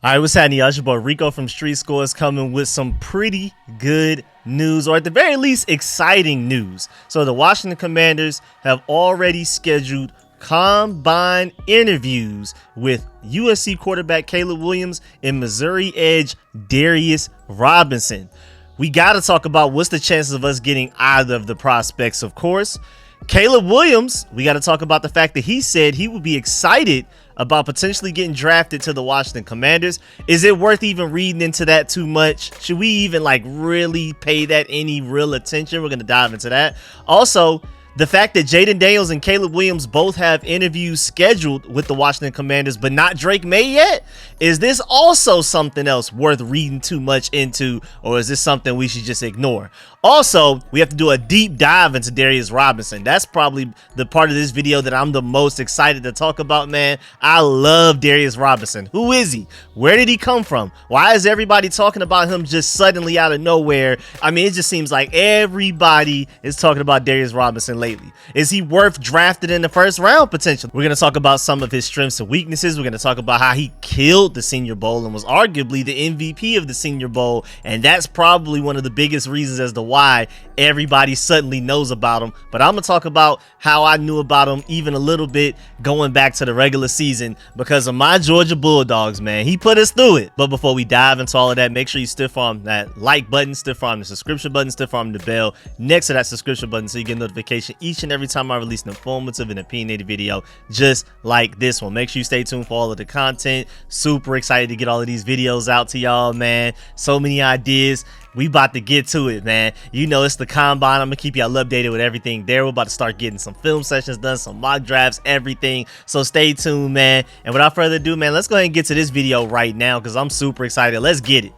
All right, what's happening, y'all? It's your boy Rico from RicoScores coming with some pretty good news, or at the very least, exciting news. So the Washington Commanders have already scheduled combine interviews with USC quarterback Caleb Williams and Missouri edge Darius Robinson. We got to talk about what's the chances of us getting either of the prospects, of course. Caleb Williams, we got to talk about the fact that he said he would be excited about potentially getting drafted to the Washington Commanders. Is it worth even reading into that too much? Should we even really pay that any real attention? We're going to dive into that. Also, the fact that Jayden and Caleb Williams both have interviews scheduled with the Washington Commanders, but not Drake May yet. Is this also something else worth reading too much into, or is this something we should just ignore? Also, we have to do a deep dive into Darius Robinson. That's probably the part of this video that I'm the most excited to talk about, man. I love Darius Robinson. Who is he? Where did he come from? Why is everybody talking about him just suddenly out of nowhere? I mean, it just seems like everybody is talking about Darius Robinson lately. Is he worth drafted in the first round potentially? We're going to talk about some of his strengths and weaknesses. We're going to talk about how he killed the Senior Bowl and was arguably the MVP of the Senior Bowl, and that's probably one of the biggest reasons as to why everybody suddenly knows about him. But I'm gonna talk about how I knew about him even a little bit going back to the regular season because of my Georgia Bulldogs, man. He put us through it. But before we dive into all of that, make sure you stiff arm that like button, stiff arm the subscription button, stiff arm the bell next to that subscription button so you get notification each and every time I release an informative and opinionated video just like this one. Make sure you stay tuned for all of the content. Super excited to get all of these videos out to y'all, man. So many ideas. We about to get to it, man. You know, it's the combine. I'm gonna keep y'all updated with everything there. We're about to start getting some film sessions done, some mock drafts, everything. So stay tuned, man. And without further ado, man, let's go ahead and get to this video right now because I'm super excited. Let's get it.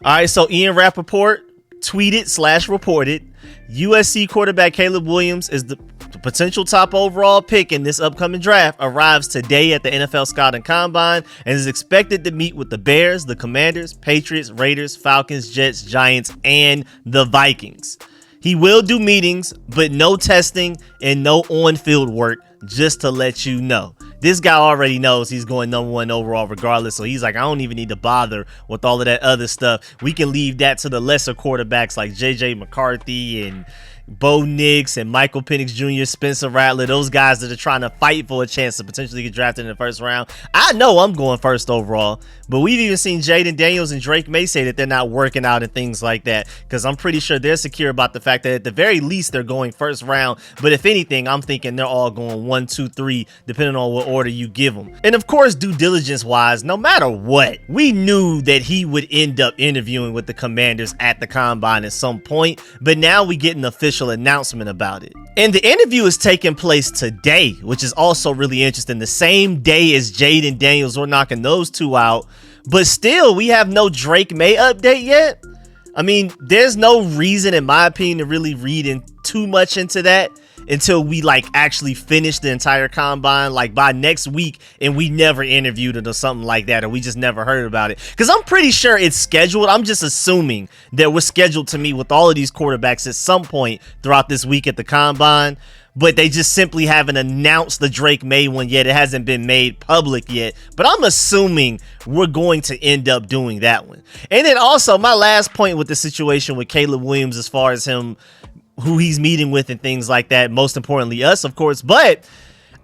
All right, so Ian Rappaport tweeted / reported USC quarterback Caleb Williams is the potential top overall pick in this upcoming draft, arrives today at the NFL Scouting Combine and is expected to meet with the Bears, the Commanders, Patriots, Raiders, Falcons, Jets, Giants, and the Vikings. He will do meetings, but no testing and no on-field work, just to let you know. This guy already knows he's going #1 overall regardless, so he's like, I don't even need to bother with all of that other stuff. We can leave that to the lesser quarterbacks like J.J. McCarthy and Bo Nix and Michael Penix Jr., Spencer Rattler, those guys that are trying to fight for a chance to potentially get drafted in the first round. I know I'm going first overall, but we've even seen Jayden and Drake May say that they're not working out and things like that, because I'm pretty sure they're secure about the fact that at the very least they're going first round. But if anything, I'm thinking they're all going 1, 2, 3, depending on what order you give them. And of course, due diligence wise, no matter what, we knew that he would end up interviewing with the Commanders at the combine at some point, but now we get an official announcement about it. And the interview is taking place today, which is also really interesting. The same day as Jayden Daniels, we're knocking those two out, but still we have no Drake May update yet. I mean, there's no reason in my opinion to really read in too much into that until we actually finish the entire combine by next week and we never interviewed it or something like that, or we just never heard about it, because I'm pretty sure it's scheduled. I'm just assuming that we're scheduled to meet with all of these quarterbacks at some point throughout this week at the combine, but they just simply haven't announced the Drake May one yet. It hasn't been made public yet, but I'm assuming we're going to end up doing that one. And then also my last point with the situation with Caleb Williams, as far as him, who he's meeting with and things like that, most importantly us, of course, but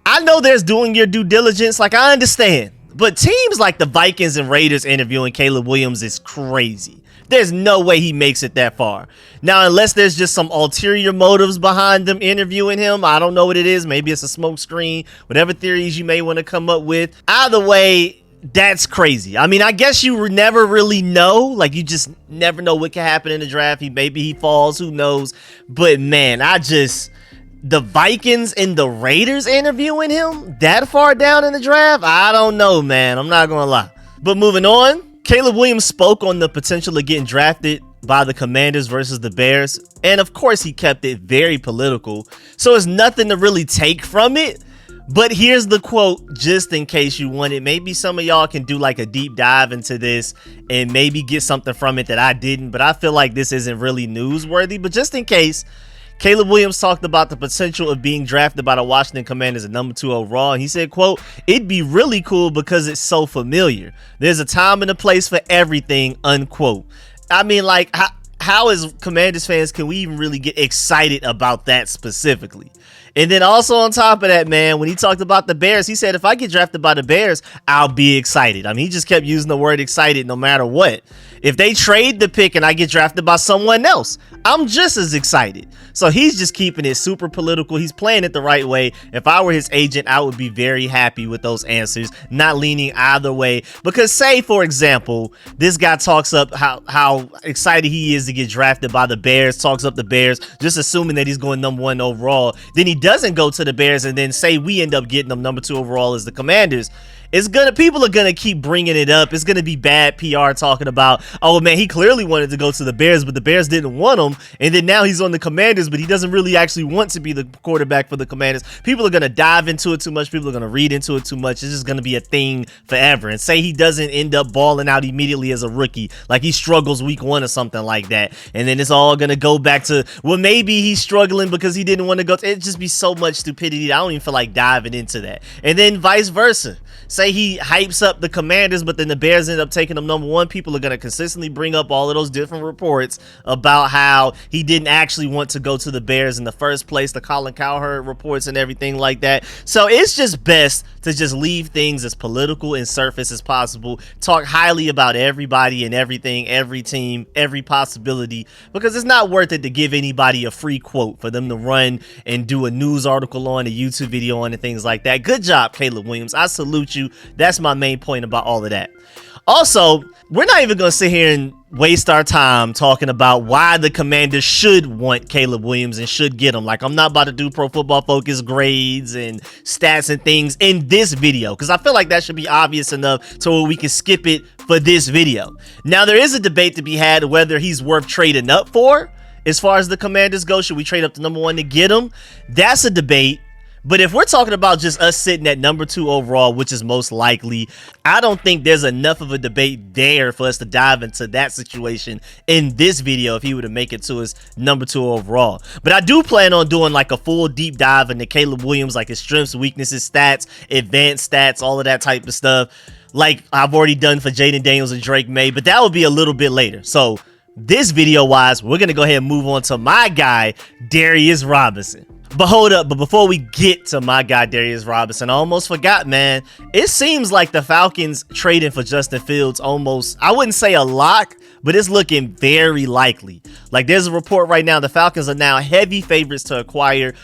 I know there's doing your due diligence, I understand, but teams like the Vikings and Raiders interviewing Caleb Williams is crazy. There's no way he makes it that far. Now, unless there's just some ulterior motives behind them interviewing him, I don't know what it is. Maybe it's a smoke screen, whatever theories you may want to come up with. Either way, that's crazy. I mean, I guess you never really know. You just never know what can happen in the draft. Maybe he falls, who knows? But man, the Vikings and the Raiders interviewing him that far down in the draft, I don't know, man. I'm not gonna lie. But moving on, Caleb Williams spoke on the potential of getting drafted by the Commanders versus the Bears, and of course he kept it very political, so it's nothing to really take from it. But here's the quote, just in case you want it. Maybe some of y'all can do like a deep dive into this and maybe get something from it that I didn't, but I feel like this isn't really newsworthy. But just in case, Caleb Williams talked about the potential of being drafted by the Washington Commanders at number 2 overall. And he said, quote, "It'd be really cool because it's so familiar. There's a time and a place for everything," unquote. I mean, like, how as Commanders fans can we even really get excited about that specifically? And then also on top of that, man, when he talked about the Bears, he said, if I get drafted by the Bears, I'll be excited. I mean, he just kept using the word excited no matter what. If they trade the pick and I get drafted by someone else, I'm just as excited. So he's just keeping it super political. He's playing it the right way. If I were his agent, I would be very happy with those answers, not leaning either way. Because say, for example, this guy talks up how excited he is to get drafted by the Bears, talks up the Bears, just assuming that he's going number 1 overall. Then he doesn't go to the Bears, and then say we end up getting him number 2 overall as the Commanders. People are gonna keep bringing it up. It's gonna be bad PR talking about, oh man, he clearly wanted to go to the Bears, but the Bears didn't want him, and then now he's on the Commanders, but he doesn't really actually want to be the quarterback for the Commanders. People are gonna dive into it too much. People are gonna read into it too much. It's just gonna be a thing forever. And say he doesn't end up balling out immediately as a rookie, like he struggles week 1 or something like that, and then it's all gonna go back to, well, maybe he's struggling because he didn't want to go. It'd just be so much stupidity. I don't even feel like diving into that. And then vice versa. Say he hypes up the Commanders, but then the Bears end up taking him number 1. People are going to consistently bring up all of those different reports about how he didn't actually want to go to the Bears in the first place, the Colin Cowherd reports and everything like that. So it's just best to just leave things as political and surface as possible. Talk highly about everybody and everything, every team, every possibility, because it's not worth it to give anybody a free quote for them to run and do a news article on, a YouTube video on, and things like that. Good job, Caleb Williams. I salute you. That's my main point about all of that. Also, we're not even going to sit here and waste our time talking about why the Commanders should want Caleb Williams and should get him. Like, I'm not about to do Pro Football Focus grades and stats and things in this video, because I feel like that should be obvious enough to where we can skip it for this video. Now, there is a debate to be had whether he's worth trading up for. As far as the Commanders go, should we trade up to number 1 to get him? That's a debate. But if we're talking about just us sitting at number 2 overall, which is most likely, I don't think there's enough of a debate there for us to dive into that situation in this video if he were to make it to his number 2 overall. But I do plan on doing like a full deep dive into Caleb Williams, like his strengths, weaknesses, stats, advanced stats, all of that type of stuff, like I've already done for Jayden Daniels and Drake May, but that will be a little bit later. So this video wise, we're going to go ahead and move on to my guy, Darius Robinson. But hold up, but before we get to my guy Darius Robinson, I almost forgot, man. It seems like the Falcons trading for Justin Fields almost, I wouldn't say a lock, but it's looking very likely. Like, there's a report right now, the Falcons are now heavy favorites to acquire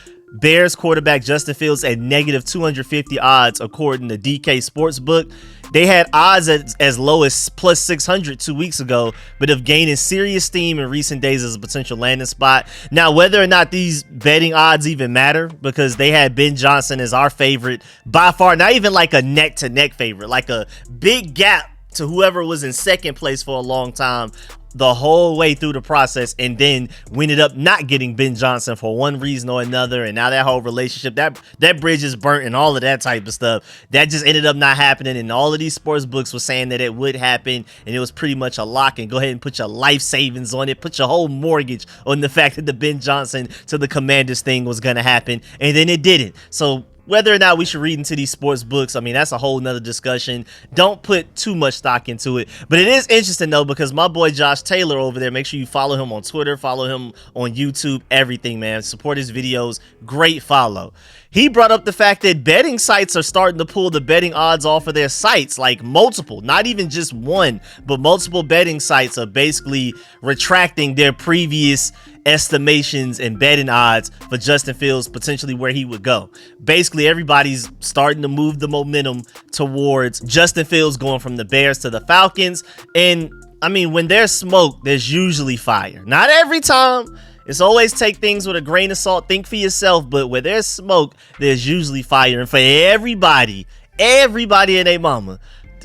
Bears quarterback Justin Fields at negative 250 odds according to DK Sportsbook. They had odds as low as plus 600 2 weeks ago, but have gained in serious steam in recent days as a potential landing spot. Now, whether or not these betting odds even matter, because they had Ben Johnson as our favorite by far, not even like a neck-to-neck favorite, like a big gap to whoever was in second place for a long time the whole way through the process, and then we ended up not getting Ben Johnson for one reason or another, and now that whole relationship, that bridge is burnt and all of that type of stuff, that just ended up not happening. And all of these sports books were saying that it would happen, and it was pretty much a lock, and go ahead and put your life savings on it, put your whole mortgage on the fact that the Ben Johnson to the Commanders thing was gonna happen, and then it didn't. So whether or not we should read into these sports books, I mean, that's a whole nother discussion. Don't put too much stock into it. But it is interesting, though, because my boy Josh Taylor over there, make sure you follow him on Twitter, follow him on YouTube, everything, man. Support his videos. Great follow. He brought up the fact that betting sites are starting to pull the betting odds off of their sites, like multiple, not even just one, but multiple betting sites are basically retracting their previous estimations and betting odds for Justin Fields, potentially where he would go. Basically, everybody's starting to move the momentum towards Justin Fields going from the Bears to the Falcons. And I mean, when there's smoke, there's usually fire. Not every time. It's always take things with a grain of salt. Think for yourself. But where there's smoke, there's usually fire. And for everybody and their mama,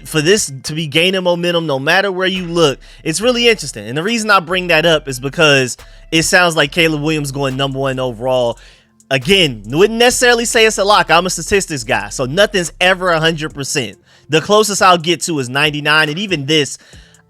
for this to be gaining momentum, no matter where you look, it's really interesting. And the reason I bring that up is because it sounds like Caleb Williams going number 1 overall. again, wouldn't necessarily say it's a lock. I'm a statistics guy, so nothing's ever 100%. The closest I'll get to is 99, and even this,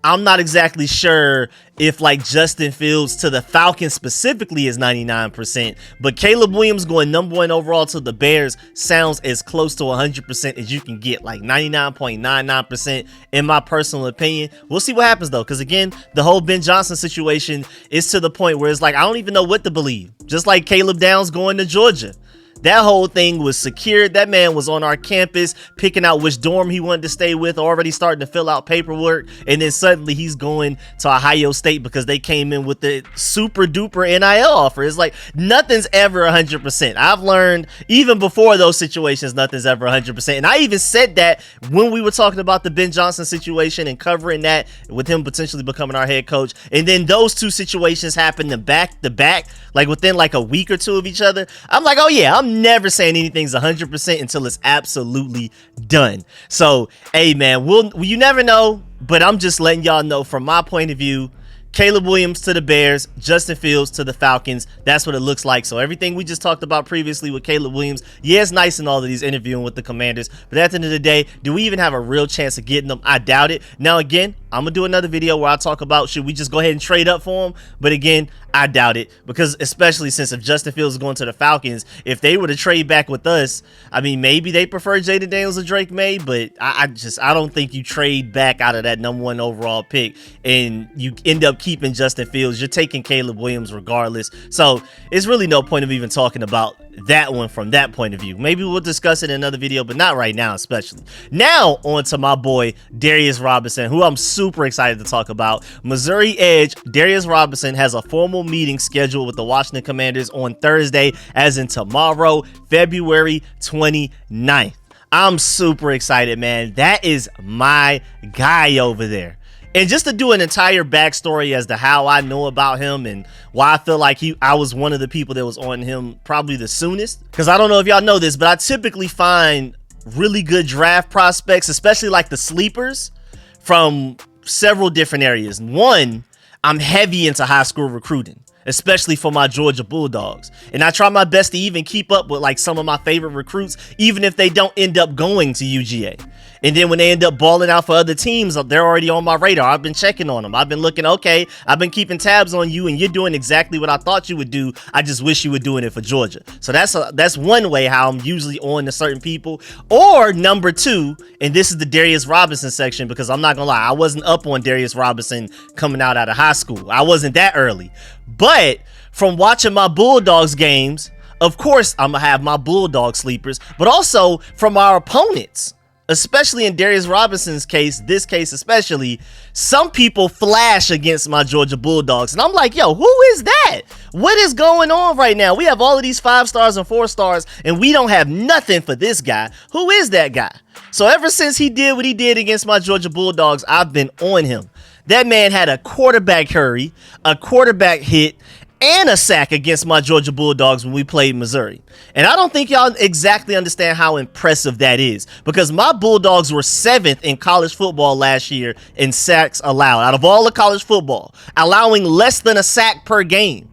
I'm not exactly sure if like Justin Fields to the Falcons specifically is 99%, but Caleb Williams going number 1 overall to the Bears sounds as close to 100% as you can get, like 99.99% in my personal opinion. We'll see what happens though, because again, the whole Ben Johnson situation is to the point where it's like, I don't even know what to believe. Just like Caleb Downs going to Georgia. That whole thing was secured. That man was on our campus picking out which dorm he wanted to stay with, already starting to fill out paperwork. And then suddenly he's going to Ohio State because they came in with the super duper NIL offer. It's like nothing's ever 100%. I've learned even before those situations, nothing's ever 100%. And I even said that when we were talking about the Ben Johnson situation and covering that with him potentially becoming our head coach. And then those two situations happened back to back, like within like a week or two of each other. I'm like, oh yeah, I'm never saying anything's 100% until it's absolutely done. So, hey man, you never know, but I'm just letting y'all know from my point of view, Caleb Williams to the Bears, Justin Fields to the Falcons. That's what it looks like. So everything we just talked about previously with Caleb Williams, yeah, it's nice and all of these interviewing with the Commanders, but at the end of the day, do we even have a real chance of getting them? I doubt it. Now again, I'm gonna do another video where I talk about should we just go ahead and trade up for him, but again, I doubt it, because especially since if Justin Fields is going to the Falcons, if they were to trade back with us, I mean, maybe they prefer Jayden Daniels or Drake May, but I don't think you trade back out of that number 1 overall pick and you end up keeping Justin Fields. You're taking Caleb Williams regardless. So it's really no point of even talking about that one from that point of view. Maybe we'll discuss it in another video, but not right now, especially. Now on to my boy Darius Robinson, who I'm super excited to talk about. Missouri Edge Darius Robinson has a formal meeting scheduled with the Washington Commanders on Thursday, as in tomorrow, February 29th. I'm super excited, man. That is my guy over there. And just to do an entire backstory as to how I know about him and why I feel like I was one of the people that was on him probably the soonest. Because I don't know if y'all know this, but I typically find really good draft prospects, especially like the sleepers, from several different areas. One, I'm heavy into high school recruiting, especially for my Georgia Bulldogs. And I try my best to even keep up with like some of my favorite recruits, even if they don't end up going to UGA. And then when they end up balling out for other teams, they're already on my radar. I've been checking on them. I've been looking, okay, I've been keeping tabs on you and you're doing exactly what I thought you would do. I just wish you were doing it for Georgia. So that's one way how I'm usually on to certain people. Or number 2, and this is the Darius Robinson section, because I'm not gonna lie, I wasn't up on Darius Robinson coming out of high school. I wasn't that early. But from watching my Bulldogs games, of course I'm gonna have my Bulldog sleepers, but also from our opponents. Especially in Darius Robinson's case, this case especially, some people flash against my Georgia Bulldogs. And I'm like, yo, who is that? What is going on right now? We have all of these 5 stars and 4 stars, and we don't have nothing for this guy. Who is that guy? So ever since he did what he did against my Georgia Bulldogs, I've been on him. That man had a quarterback hurry, a quarterback hit, and a sack against my Georgia Bulldogs when we played Missouri. And I don't think y'all exactly understand how impressive that is, because my Bulldogs were 7th in college football last year in sacks allowed. Out of all the college football, allowing less than a sack per game.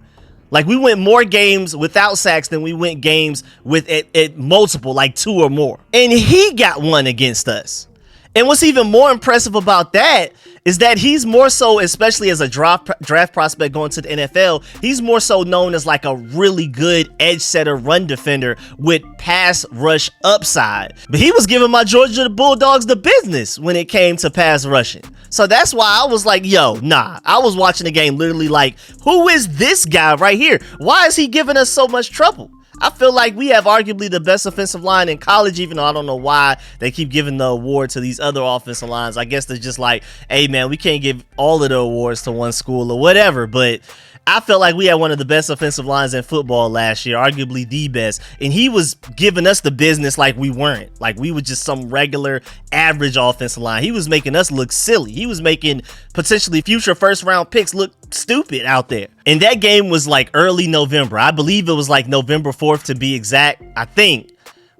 Like, we went more games without sacks than we went games with it multiple, like 2 or more. And he got one against us. And what's even more impressive about that is that he's more so, especially as a draft prospect going to the NFL, he's more so known as like a really good edge setter, run defender with pass rush upside. But he was giving my Georgia Bulldogs the business when it came to pass rushing. So that's why I was like, yo, nah. I was watching the game literally like, who is this guy right here? Why is he giving us so much trouble? I feel like we have arguably the best offensive line in college, even though I don't know why they keep giving the award to these other offensive lines. I guess they're just like, hey, man, we can't give all of the awards to one school or whatever. But I felt like we had one of the best offensive lines in football last year, arguably the best. And he was giving us the business like we weren't. Like we were just some regular average offensive line. He was making us look silly. He was making potentially future first round picks look stupid out there. And that game was like early November. I believe it was like November 4th to be exact, I think.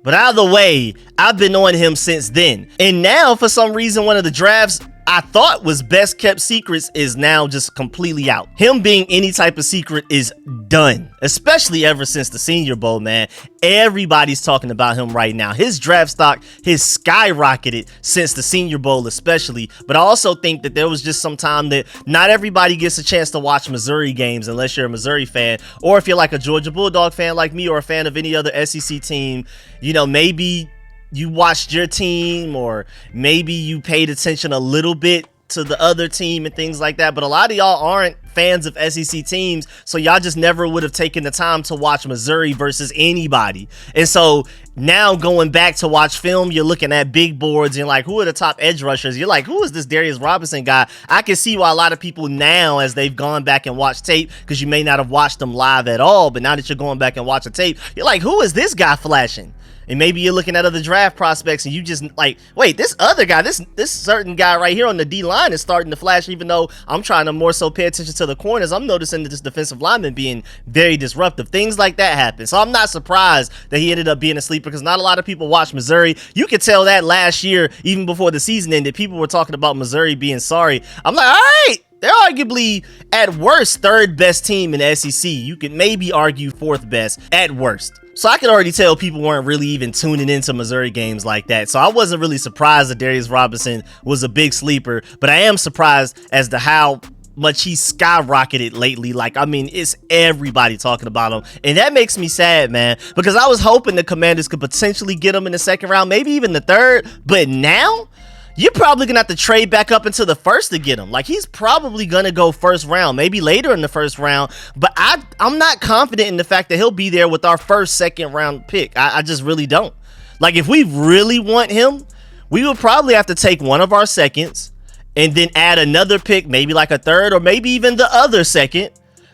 But either way, I've been on him since then. And now, for some reason, one of the drafts, I thought was best kept secrets is now just completely out. Him being any type of secret is done, especially ever since the Senior Bowl, man. Everybody's talking about him right now. His draft stock has skyrocketed since the Senior Bowl, especially. But I also think that there was just some time that not everybody gets a chance to watch Missouri games unless you're a Missouri fan, or if you're like a Georgia Bulldog fan like me, or a fan of any other SEC team. You know, maybe you watched your team, or maybe you paid attention a little bit to the other team and things like that, but a lot of y'all aren't fans of SEC teams, so y'all just never would have taken the time to watch Missouri versus anybody. And so now going back to watch film, you're looking at big boards and like, who are the top edge rushers? You're like, who is this Darius Robinson guy? I can see why a lot of people now, as they've gone back and watched tape, because you may not have watched them live at all, but now that you're going back and watching tape, you're like, who is this guy flashing? And maybe you're looking at other draft prospects and you just like, wait, this other guy, this certain guy right here on the D line is starting to flash, even though I'm trying to more so pay attention to the corners. I'm noticing that this defensive lineman being very disruptive. Things like that happen. So I'm not surprised that he ended up being a sleeper, because not a lot of people watch Missouri. You could tell that last year, even before the season ended, people were talking about Missouri being sorry. I'm like, all right, they're arguably at worst third best team in the SEC. You could maybe argue fourth best at worst. So I could already tell people weren't really even tuning into Missouri games like that. So I wasn't really surprised that Darius Robinson was a big sleeper, but I am surprised as to how much he skyrocketed lately. Like, I mean, it's everybody talking about him, and that makes me sad, man, because I was hoping the Commanders could potentially get him in the second round, maybe even the third, but now you're probably gonna have to trade back up into the first to get him. Like, he's probably gonna go first round, maybe later in the first round, but I'm not confident in the fact that he'll be there with our first, second round pick. I just really don't. Like, if we really want him, we would probably have to take one of our seconds and then add another pick, maybe like a third, or maybe even the other second,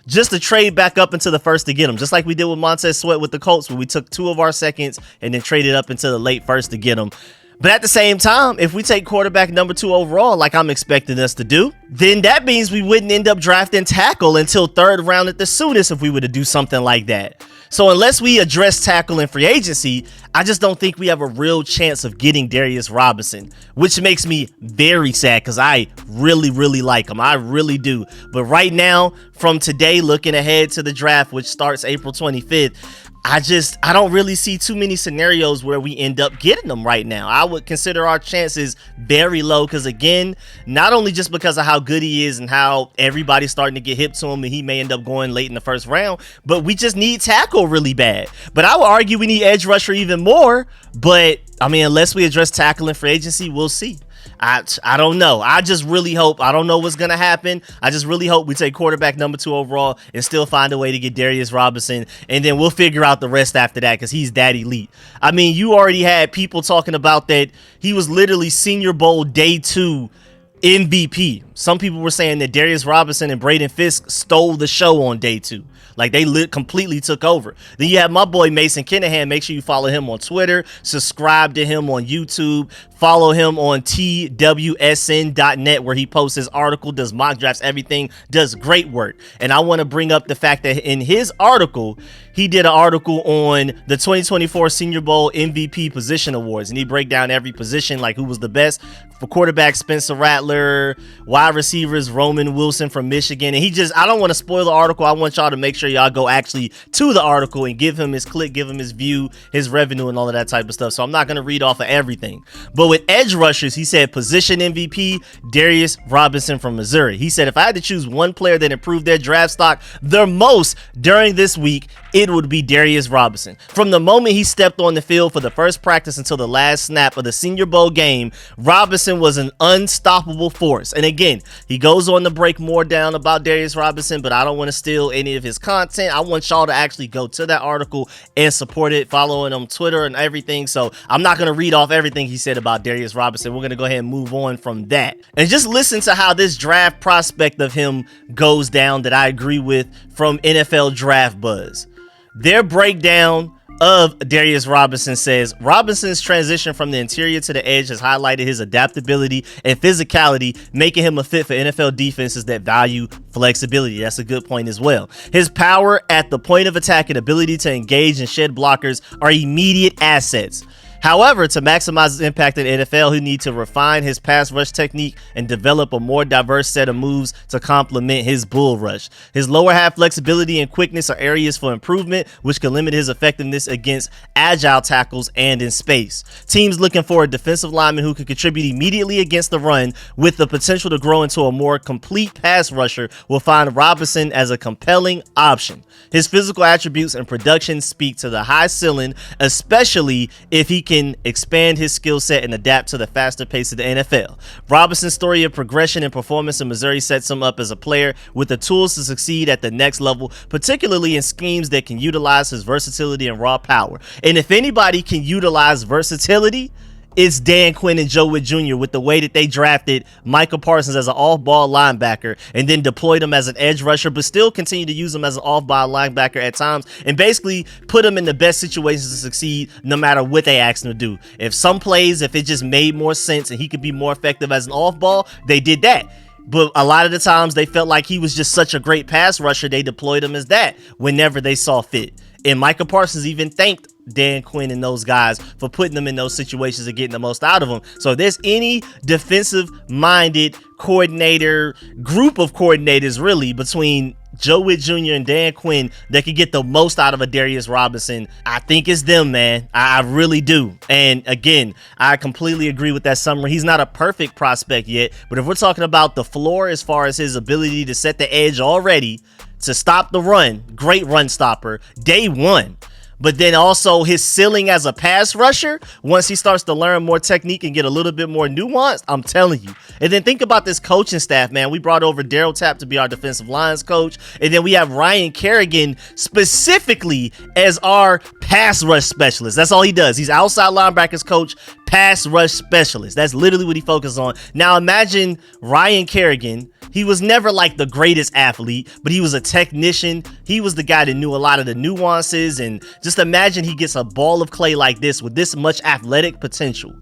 just to trade back up into the first to get him. Just like we did with Montez Sweat with the Colts, where we took two of our seconds and then traded up into the late first to get him. But at the same time, if we take quarterback number 2 overall, like I'm expecting us to do, then that means we wouldn't end up drafting tackle until third round at the soonest if we were to do something like that. So unless we address tackle in free agency, I just don't think we have a real chance of getting Darius Robinson, which makes me very sad, because I really, really like him. I really do. But right now, from today, looking ahead to the draft, which starts April 25th, I don't really see too many scenarios where we end up getting them right now. I would consider our chances very low, because again, not only just because of how good he is and how everybody's starting to get hip to him and he may end up going late in the first round, but we just need tackle really bad. But I would argue we need edge rusher even more. But I mean, unless we address tackle in free agency, we'll see. I don't know. I just really hope. I don't know what's going to happen. I just really hope we take quarterback number 2 overall and still find a way to get Darius Robinson. And then we'll figure out the rest after that, because he's that elite. I mean, you already had people talking about that he was literally Senior Bowl day 2 MVP. Some people were saying that Darius Robinson and Braden Fisk stole the show on day 2. Like, they completely took over. Then you have my boy Mason Kinahan. Make sure you follow him on Twitter, subscribe to him on YouTube, follow him on twsn.net, where he posts his article, does mock drafts, everything, does great work. And I want to bring up the fact that in his article, he did an article on the 2024 Senior Bowl MVP position awards, and he break down every position, like who was the best. For quarterback, Spencer Rattler. Wide receivers, Roman Wilson from Michigan. And I don't want to spoil the article. I want y'all to make sure y'all go actually to the article and give him his click, give him his view, his revenue, and all of that type of stuff. So I'm not going to read off of everything. But with edge rushers, he said position MVP, Darius Robinson from Missouri. He said if I had to choose one player that improved their draft stock the most during this week, it would be Darius Robinson. From the moment he stepped on the field for the first practice until the last snap of the Senior Bowl game, Robinson was an unstoppable force. And again, he goes on to break more down about Darius Robinson, but I don't want to steal any of his content. I want y'all to actually go to that article and support it, following him on Twitter and everything. So I'm not going to read off everything he said about Darius Robinson. We're going to go ahead and move on from that. And just listen to how this draft prospect of him goes down that I agree with from NFL Draft Buzz. Their breakdown of Darius Robinson says Robinson's transition from the interior to the edge has highlighted his adaptability and physicality, making him a fit for NFL defenses that value flexibility. That's a good point as well. His power at the point of attack and ability to engage and shed blockers are immediate assets. However, to maximize his impact in the NFL, he needs to refine his pass rush technique and develop a more diverse set of moves to complement his bull rush. His lower half flexibility and quickness are areas for improvement, which can limit his effectiveness against agile tackles and in space. Teams looking for a defensive lineman who can contribute immediately against the run with the potential to grow into a more complete pass rusher will find Robinson as a compelling option. His physical attributes and production speak to the high ceiling, especially if he can expand his skill set and adapt to the faster pace of the NFL. Robinson's story of progression and performance in Missouri sets him up as a player with the tools to succeed at the next level, particularly in schemes that can utilize his versatility and raw power. And if anybody can utilize versatility, it's Dan Quinn and Joe Witt Jr. with the way that they drafted Micah Parsons as an off-ball linebacker and then deployed him as an edge rusher, but still continue to use him as an off-ball linebacker at times and basically put him in the best situations to succeed no matter what they asked him to do. If some plays, if it just made more sense and he could be more effective as an off-ball, they did that. But a lot of the times they felt like he was just such a great pass rusher, they deployed him as that whenever they saw fit. And Micah Parsons even thanked Dan Quinn and those guys for putting them in those situations and getting the most out of them. So if there's any defensive-minded coordinator, group of coordinators really, between Joe Witt Jr. and Dan Quinn that could get the most out of a Darius Robinson, I think it's them, man. I really do. And again, I completely agree with that summary. He's not a perfect prospect yet, but if we're talking about the floor as far as his ability to set the edge already, to stop the run, great run stopper, day one. But then also his ceiling as a pass rusher, once he starts to learn more technique and get a little bit more nuanced, I'm telling you. And then think about this coaching staff, man. We brought over Daryl Tapp to be our defensive lines coach. And then we have Ryan Kerrigan specifically as our pass rush specialist. That's all he does. He's outside linebackers coach, pass rush specialist. That's literally what he focuses on. Now imagine Ryan Kerrigan. He was never like the greatest athlete, but he was a technician. He was the guy that knew a lot of the nuances. And just imagine he gets a ball of clay like this with this much athletic potential,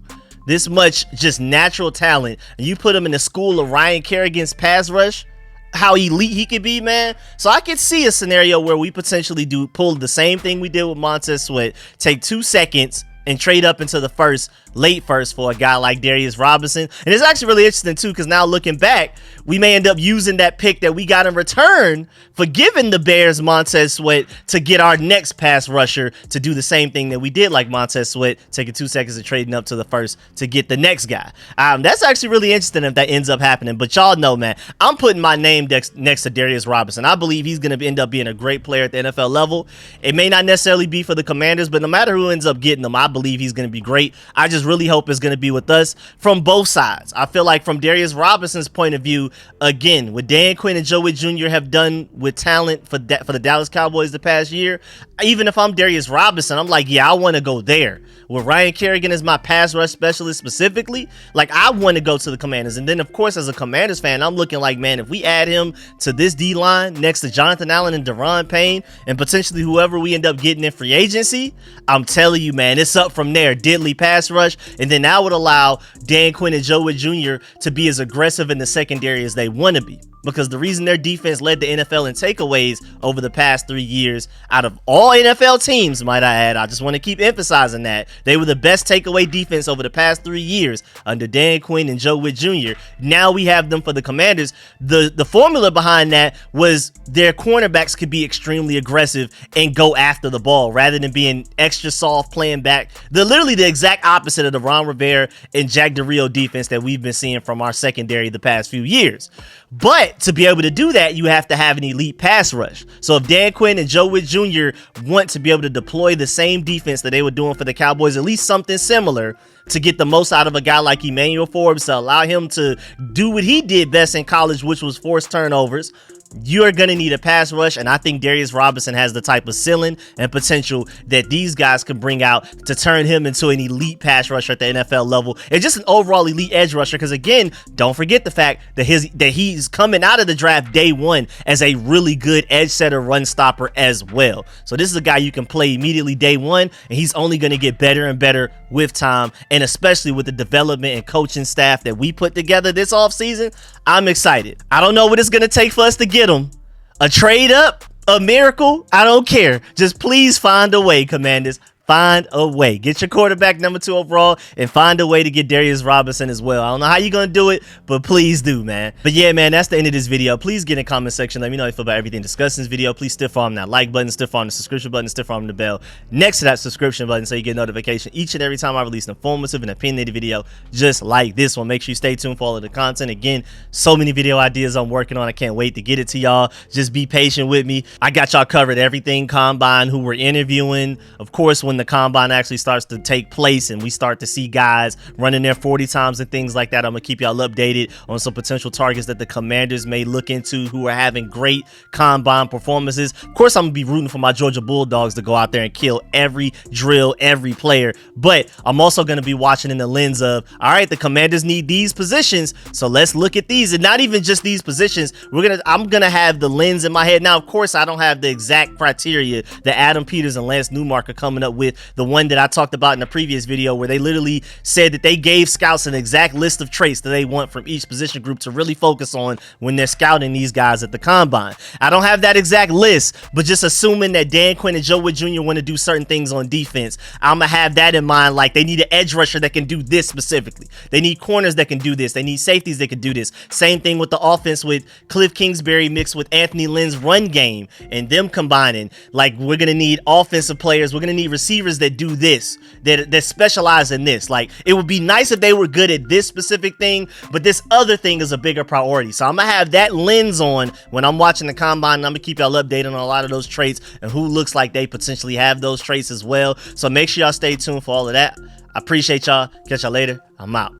this much just natural talent, and you put him in the school of Ryan Kerrigan's pass rush, how elite he could be, man. So I could see a scenario where we potentially pull the same thing we did with Montez Sweat, take 2 seconds and trade up into the late first for a guy like Darius Robinson. And it's actually really interesting too, because now looking back, we may end up using that pick that we got in return for giving the Bears Montez Sweat to get our next pass rusher to do the same thing that we did like Montez Sweat, taking 2 seconds and trading up to the first to get the next guy. That's actually really interesting if that ends up happening. But y'all know, man, I'm putting my name next to Darius Robinson. I believe he's going to end up being a great player at the NFL level. It may not necessarily be for the Commanders, but no matter who ends up getting him, I believe he's going to be great. I just really hope it's going to be with us from both sides. I feel like from Darius Robinson's point of view, again, what Dan Quinn and Joe Witt Jr. have done with talent for the Dallas Cowboys the past year, even if I'm Darius Robinson, I'm like, yeah, I want to go there. With Ryan Kerrigan as my pass rush specialist specifically, like I want to go to the Commanders. And then, of course, as a Commanders fan, I'm looking like, man, if we add him to this D-line next to Jonathan Allen and Daron Payne and potentially whoever we end up getting in free agency, I'm telling you, man, it's up from there. Diddly pass rush. And then that would allow Dan Quinn and Joe Witt Jr. to be as aggressive in the secondary as they want to be. Because the reason their defense led the NFL in takeaways over the past 3 years, out of all NFL teams, might I add, I just want to keep emphasizing that, they were the best takeaway defense over the past 3 years under Dan Quinn and Joe Witt Jr. Now we have them for the Commanders. The formula behind that was their cornerbacks could be extremely aggressive and go after the ball rather than being extra soft playing back. They're literally the exact opposite of the Ron Rivera and Jack Del Rio defense that we've been seeing from our secondary the past few years. But to be able to do that, you have to have an elite pass rush. So if Dan Quinn and Joe Witt Jr. want to be able to deploy the same defense that they were doing for the Cowboys, at least something similar, to get the most out of a guy like Emmanuel Forbes, to allow him to do what he did best in college, which was force turnovers, you're going to need a pass rush, and I think Darius Robinson has the type of ceiling and potential that these guys can bring out to turn him into an elite pass rusher at the NFL level and just an overall elite edge rusher. Because again, don't forget the fact that he's coming out of the draft day one as a really good edge setter, run stopper as well. So this is a guy you can play immediately day one, and he's only going to get better and better with time, and especially with the development and coaching staff that we put together this offseason. I'm excited. I don't know what it's going to take for us to get him. A trade up, a miracle, I don't care. Just please find a way, Commanders. Find a way. Get your quarterback number 2 overall and find a way to get Darius Robinson as well. I don't know how you're going to do it, but please do, man. But yeah, man, that's the end of this video. Please get in the comment section. Let me know how you feel about everything discussed in this video. Please stiff arm that like button, stiff arm the subscription button, stiff arm the bell next to that subscription button so you get notification each and every time I release an informative and opinionated video just like this one. Make sure you stay tuned for all of the content. Again, so many video ideas I'm working on. I can't wait to get it to y'all. Just be patient with me. I got y'all covered. Everything combine, who we're interviewing. Of course, when the combine actually starts to take place and we start to see guys running there 40 times and things like that, I'm gonna keep y'all updated on some potential targets that the Commanders may look into who are having great combine performances. Of course, I'm gonna be rooting for my Georgia Bulldogs to go out there and kill every drill, every player, but I'm also gonna be watching in the lens of, all right, the Commanders need these positions, so let's look at these. And not even just these positions, I'm gonna have the lens in my head. Now, of course, I don't have the exact criteria that Adam Peters and Lance Newmark are coming up with, the one that I talked about in the previous video where they literally said that they gave scouts an exact list of traits that they want from each position group to really focus on when they're scouting these guys at the combine. I don't have that exact list, but just assuming that Dan Quinn and Joe Wood Jr. want to do certain things on defense, I'm gonna have that in mind. Like, they need an edge rusher that can do this specifically. They need corners that can do this. They need safeties that can do this. Same thing with the offense with Cliff Kingsbury mixed with Anthony Lynn's run game and them combining. Like, we're gonna need offensive players. We're gonna need receivers that do this, that specialize in this. Like, it would be nice if they were good at this specific thing, but this other thing is a bigger priority. So I'm gonna have that lens on when I'm watching the combine, and I'm gonna keep y'all updated on a lot of those traits and who looks like they potentially have those traits as well. So make sure y'all stay tuned for all of that. I appreciate y'all. Catch y'all later. I'm out.